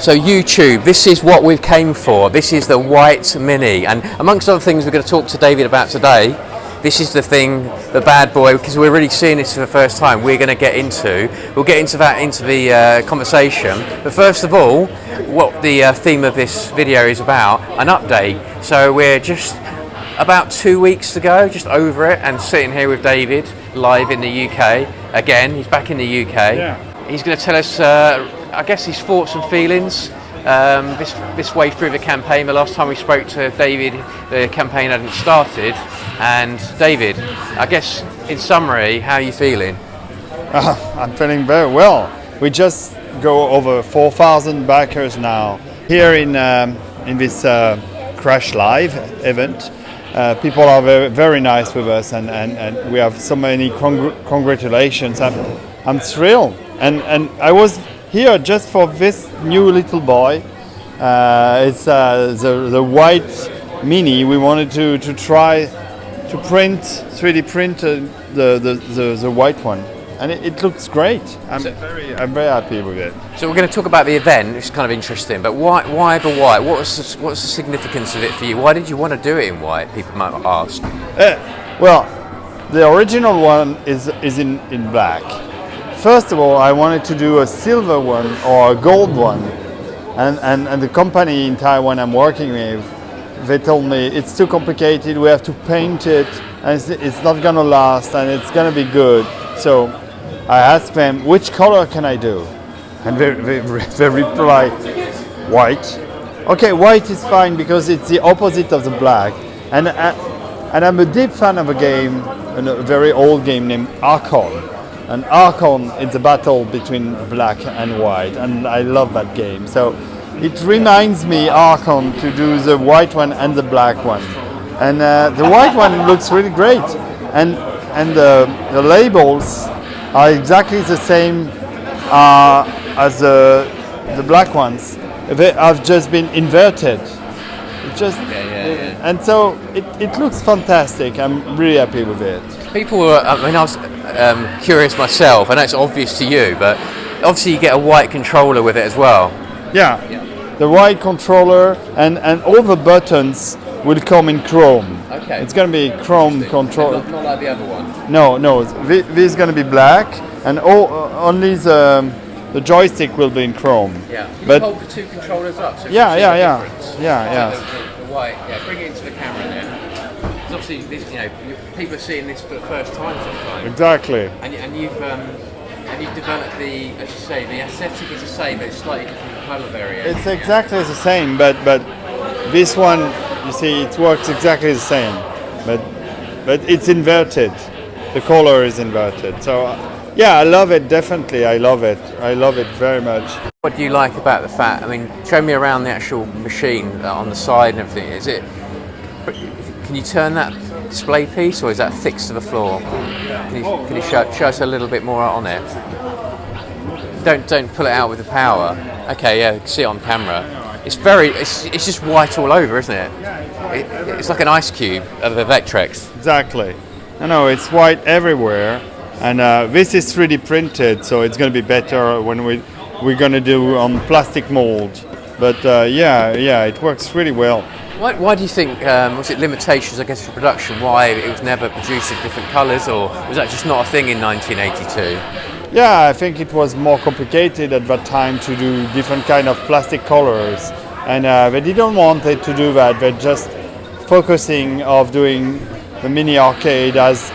So YouTube, this is what we've came for. This is the White Mini, and amongst other things we're going to talk to David about today, this is the thing, the bad boy, because we're really seeing this for the first time. We'll get into the conversation. But first of all, what the theme of this video is about, an update. So we're just about 2 weeks to go, just over it, and sitting here with David live in the UK. Again, he's back in the UK. Yeah. He's going to tell us, I guess, his thoughts and feelings this way through the campaign. The last time we spoke to David, the campaign hadn't started. And David, I guess in summary, how are you feeling? I'm feeling very well. We just go over 4,000 backers now here in this Crash Live event. People are very, very nice with us, and we have so many congratulations. I'm thrilled, and I was here just for this new little boy. It's the White Mini. We wanted to try to 3D print the white one, and it looks great. I'm very happy with it. So we're going to talk about the event, which is kind of interesting. But why the white? What's the significance of it for you? Why did you want to do it in white? People might ask. Well, the original one is in black. First of all, I wanted to do a silver one or a gold one, and the company in Taiwan I'm working with, they told me it's too complicated, we have to paint it, and it's not gonna last, and it's gonna be good. So I asked them, which color can I do? And they replied, white. Okay, white is fine because it's the opposite of the black. And I'm a deep fan of a game, a very old game named Archon. And Archon is a battle between black and white, and I love that game. So it reminds me, Archon, to do the white one and the black one. And the white one looks really great. And the labels are exactly the same as the black ones. They have just been inverted. And so it looks fantastic. I'm really happy with it. People were, I was curious myself. I know it's obvious to you, but obviously you get a white controller with it as well. Yeah. The white controller and all the buttons will come in chrome. Okay. It's going to be chrome controller. Not like the other one. No. This is going to be black, and only the joystick will be in chrome. Yeah. Can but you hold the two controllers up? So yeah. The white. Yeah. Bring it into the camera there. Because obviously, people are seeing this for the first time sometimes. Exactly. And you've developed the, as you say, the aesthetic is the same, but it's slightly different colour variation. It's exactly the same, but this one, you see, it works exactly the same, but it's inverted. The color is inverted. So, yeah, I love it. Definitely, I love it. I love it very much. What do you like about the fact? I mean, show me around the actual machine on the side and everything. Can you turn that display piece, or is that fixed to the floor? Can you show us a little bit more on it? Don't pull it out with the power. Okay, yeah, you can see it on camera. It's just white all over, isn't it? It's like an ice cube of a Vectrex. Exactly. No, it's white everywhere, and this is 3D printed, so it's going to be better when we're going to do on plastic mold. But yeah, it works really well. Why do you think, was it limitations, I guess, for production, why it was never produced in different colours, or was that just not a thing in 1982? Yeah, I think it was more complicated at that time to do different kind of plastic colors, and they didn't want it to do that. They're just focusing of doing the mini arcade as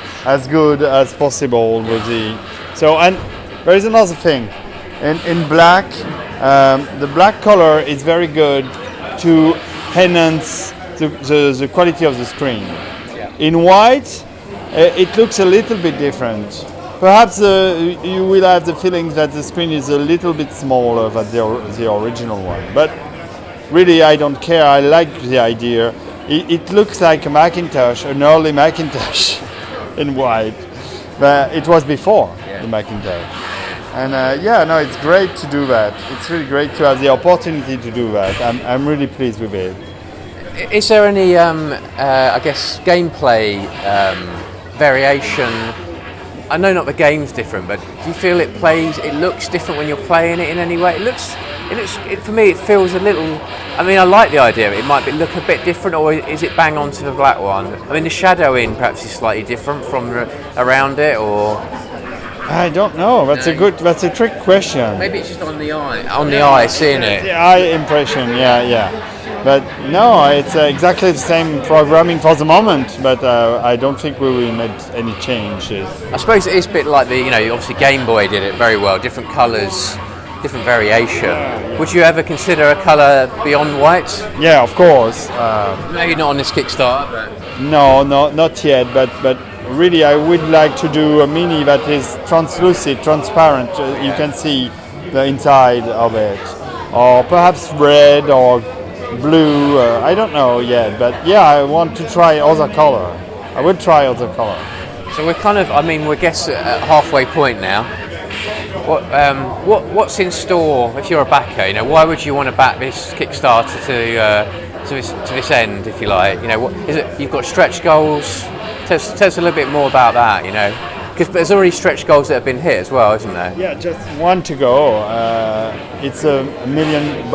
good as possible with and there is another thing. In black, the black color is very good to enhance the quality of the screen. Yeah. In white, it looks a little bit different. Perhaps you will have the feeling that the screen is a little bit smaller than the original one. But really, I don't care. I like the idea. It looks like a Macintosh, an early Macintosh in white. But it was before the Macintosh. And it's great to do that. It's really great to have the opportunity to do that. I'm really pleased with it. Is there any, gameplay variation? I know not the game's different, but do you feel it looks different when you're playing it in any way? It looks for me, it feels a little. I mean, I like the idea. It might look a bit different, or is it bang onto the black one? I mean, the shadowing perhaps is slightly different from around it, or I don't know. That's a trick question. maybe it's just on the eye, seeing it. The eye impression, yeah. But no, it's exactly the same programming for the moment. But I don't think we will make any changes. I suppose it is a bit like obviously Game Boy did it very well. Different colours, different variation. Would you ever consider a colour beyond white? Yeah, of course. Maybe not on this Kickstarter, but No, not yet. But really, I would like to do a mini that is translucent, transparent. You can see the inside of it, or perhaps red or blue. I don't know yet, but yeah, I want to try other color. I would try other color. so we're we're at halfway point now. What's in store if you're a backer? Why would you want to back this Kickstarter to this end, if you like? What is it? You've got stretch goals. Tell us a little bit more about that. Because there's already stretch goals that have been hit as well, isn't there? Yeah, just one to go. It's $1 million.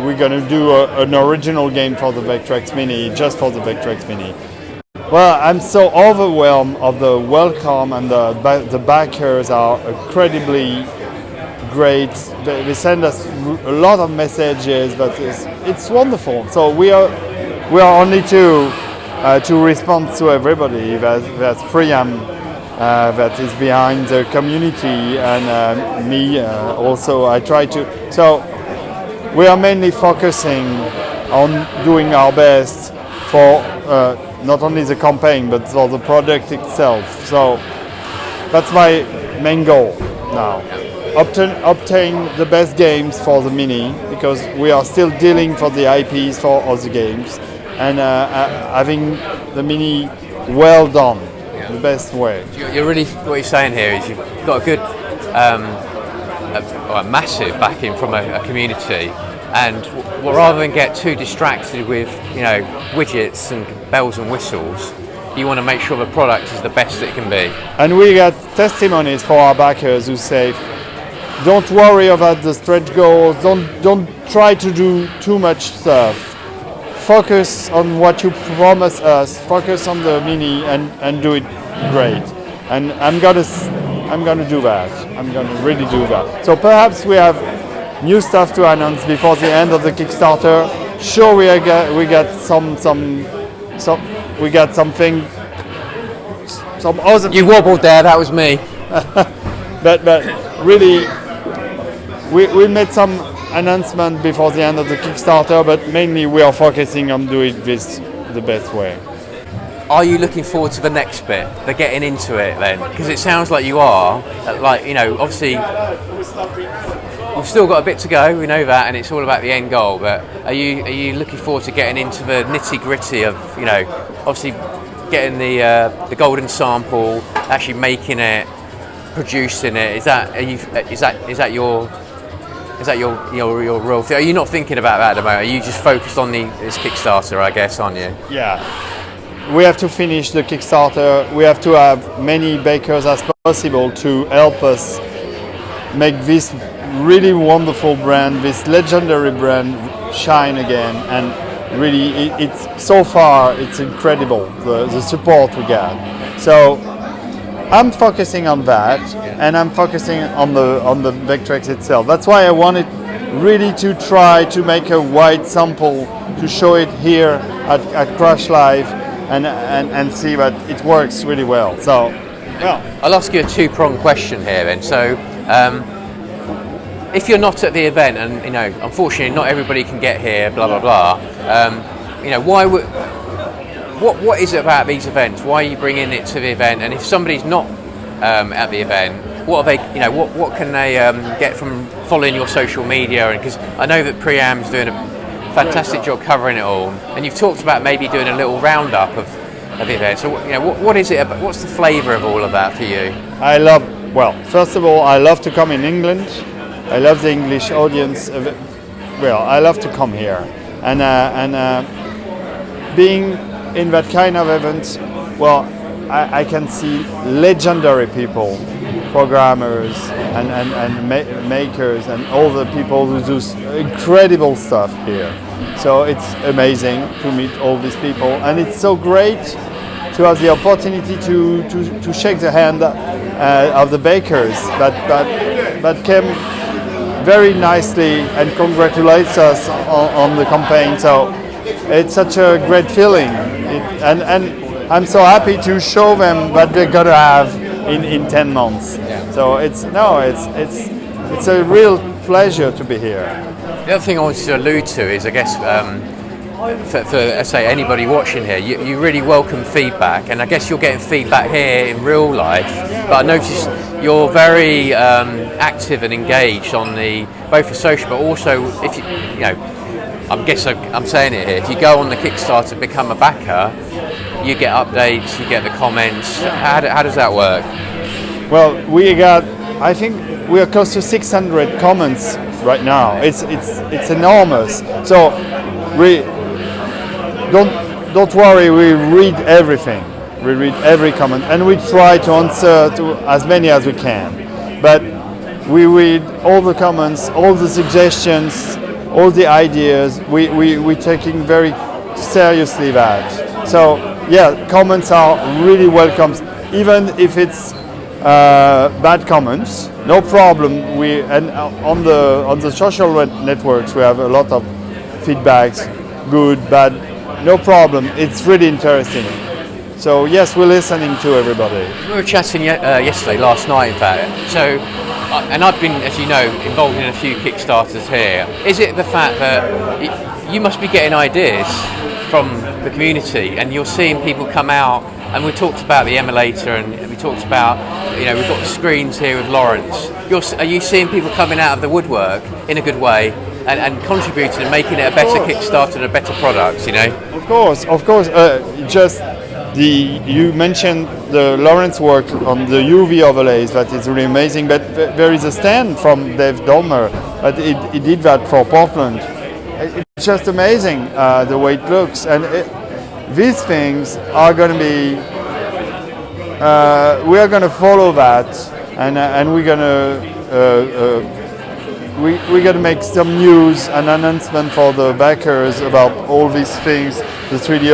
We're gonna do an original game for the Vectrex Mini, just for the Vectrex Mini. Well, I'm so overwhelmed of the welcome, and the backers are incredibly great. They send us a lot of messages, but it's wonderful. So we are only to respond to everybody. That's Priam, that is behind the community, and me also. I try to. So we are mainly focusing on doing our best for not only the campaign but for the product itself. So that's my main goal now. Obtain the best games for the Mini, because we are still dealing for the IPs for other games, and having the Mini well done, the best way. You're really, what you're saying here is you've got a good, a massive backing from a community, and rather than get too distracted with widgets and bells and whistles, you want to make sure the product is the best it can be. And we got testimonies for our backers who say, don't worry about the stretch goals, don't try to do too much stuff. Focus on what you promise us, focus on the Mini, and do it great. And I'm gonna do that. I'm gonna really do that. So perhaps we have new stuff to announce before the end of the Kickstarter. Sure, we got some other. You wobbled there. That was me. but really, we made some announcement before the end of the Kickstarter, but mainly we are focusing on doing this the best way. Are you looking forward to the next bit, the getting into it then? Because it sounds like you are. Obviously, we've still got a bit to go. We know that, and it's all about the end goal. But are you looking forward to getting into the nitty gritty of obviously getting the golden sample, actually making it, producing it? Is that your real thing? Are you not thinking about that at the moment? Are you just focused on this Kickstarter, I guess, aren't you? Yeah. We have to finish the Kickstarter. We have to have many bakers as possible to help us make this really wonderful brand, this legendary brand, shine again. And really, it's so far it's incredible the support we got. So I'm focusing on that, and I'm focusing on the Vectrex itself. That's why I wanted really to try to make a white sample to show it here at Crash Live. And see that it works really well. So, I'll ask you a two-pronged question here then. So, if you're not at the event, and unfortunately not everybody can get here, blah blah blah. Why would? What is it about these events? Why are you bringing it to the event? And if somebody's not at the event, what are they? What can they get from following your social media? And because I know that Priam's doing a fantastic job covering it all, and you've talked about maybe doing a little roundup of the event. So what is it about? What's the flavour of all of that for you? First of all, I love to come in England. I love the English audience. I love to come here, and being in that kind of event, I can see legendary people programmers and makers and all the people who do incredible stuff here. So it's amazing to meet all these people, and it's so great to have the opportunity to shake the hand of the bakers that came very nicely and congratulates us on the campaign. So it's such a great feeling, and I'm so happy to show them what they're gonna have in 10 months. Yeah. So it's a real pleasure to be here. The other thing I wanted to allude to is, I guess, for let's say anybody watching here, you really welcome feedback, and I guess you're getting feedback here in real life. But I noticed you're very active and engaged on both the social, but also if you know, I'm saying it here. If you go on the Kickstarter, become a backer, you get updates, you get the comments. How does that work? Well, I think we are close to 600 comments right now. It's enormous. So we don't worry. We read everything. We read every comment, and we try to answer to as many as we can. But we read all the comments, all the suggestions, all the ideas. We're taking very seriously that. So yeah, comments are really welcome, even if it's bad comments. No problem. On the social networks we have a lot of feedbacks, good, bad. No problem. It's really interesting. So yes, we're listening to everybody. We were chatting yesterday, last night in fact. So, and I've been, as you know, involved in a few Kickstarters here. Is it the fact that you must be getting ideas from the community, and you're seeing people come out? And we talked about the emulator, and we talked about, we've got the screens here with Lawrence. Are you seeing people coming out of the woodwork in a good way and contributing and making it a better Kickstarter and a better product? Of course. You mentioned the Lawrence work on the UV overlays, that is really amazing. But there is a stand from Dave Dolmer, but he did that for Portland. It's just amazing the way it looks, and these things are going to be. We are going to follow that, and we're going to make some news and announcement for the backers about all these things, the 3D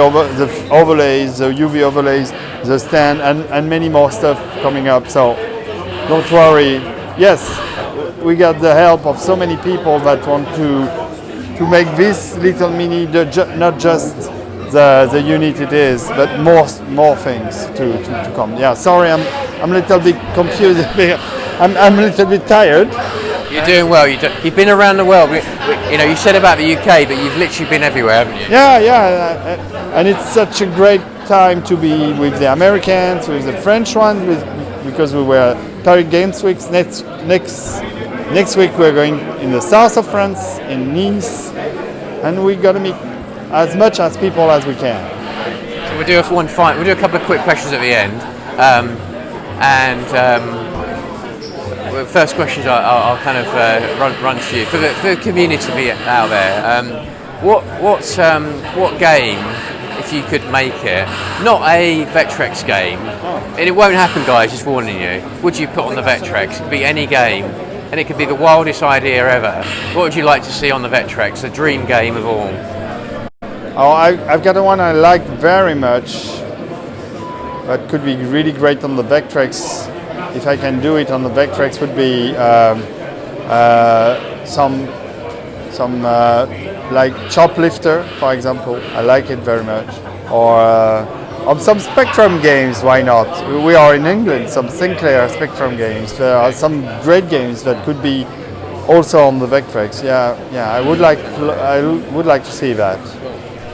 overlays, the UV overlays, the stand, and many more stuff coming up. So don't worry. Yes, we got the help of so many people that want to make this little mini not just the unit it is, but more things to come. Yeah, sorry, I'm a little bit confused. I'm a little bit tired. You're doing well. You've been around the world. You said about the UK, but you've literally been everywhere, haven't you? Yeah, and it's such a great time to be with the Americans, with the French ones, because we were Paris Games Week. Next week we're going in the south of France, in Nice, and we're gonna meet as much as people as we can. So we'll do a couple of quick questions at the end, first questions I'll kind of run to you for the community out there. What game, if you could make it, not a Vectrex game, and it won't happen, guys, just warning you, would you put on the Vectrex? It could be any game, and it could be the wildest idea ever. What would you like to see on the Vectrex, the dream game of all? Oh, I've got one I like very much. That could be really great on the Vectrex. If I can do it on the Vectrex, would be some like Choplifter, for example. I like it very much. Or on some Spectrum games, why not? We are in England, some Sinclair Spectrum games. There are some great games that could be also on the Vectrex. Yeah, I would like to see that.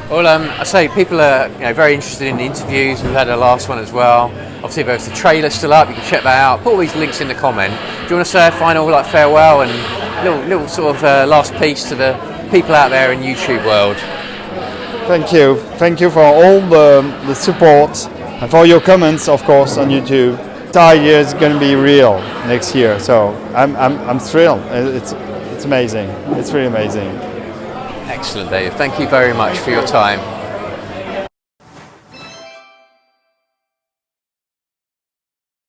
Well, I say people are very interested in the interviews. We've had a last one as well. Obviously, there's the trailer still up. You can check that out. Put all these links in the comment. Do you want to say a final farewell and little sort of last piece to the people out there in YouTube world? Thank you for all the support and for your comments, of course, on YouTube. This idea is going to be real next year, so I'm thrilled. It's amazing. It's really amazing. Excellent, Dave. Thank you very much for your time.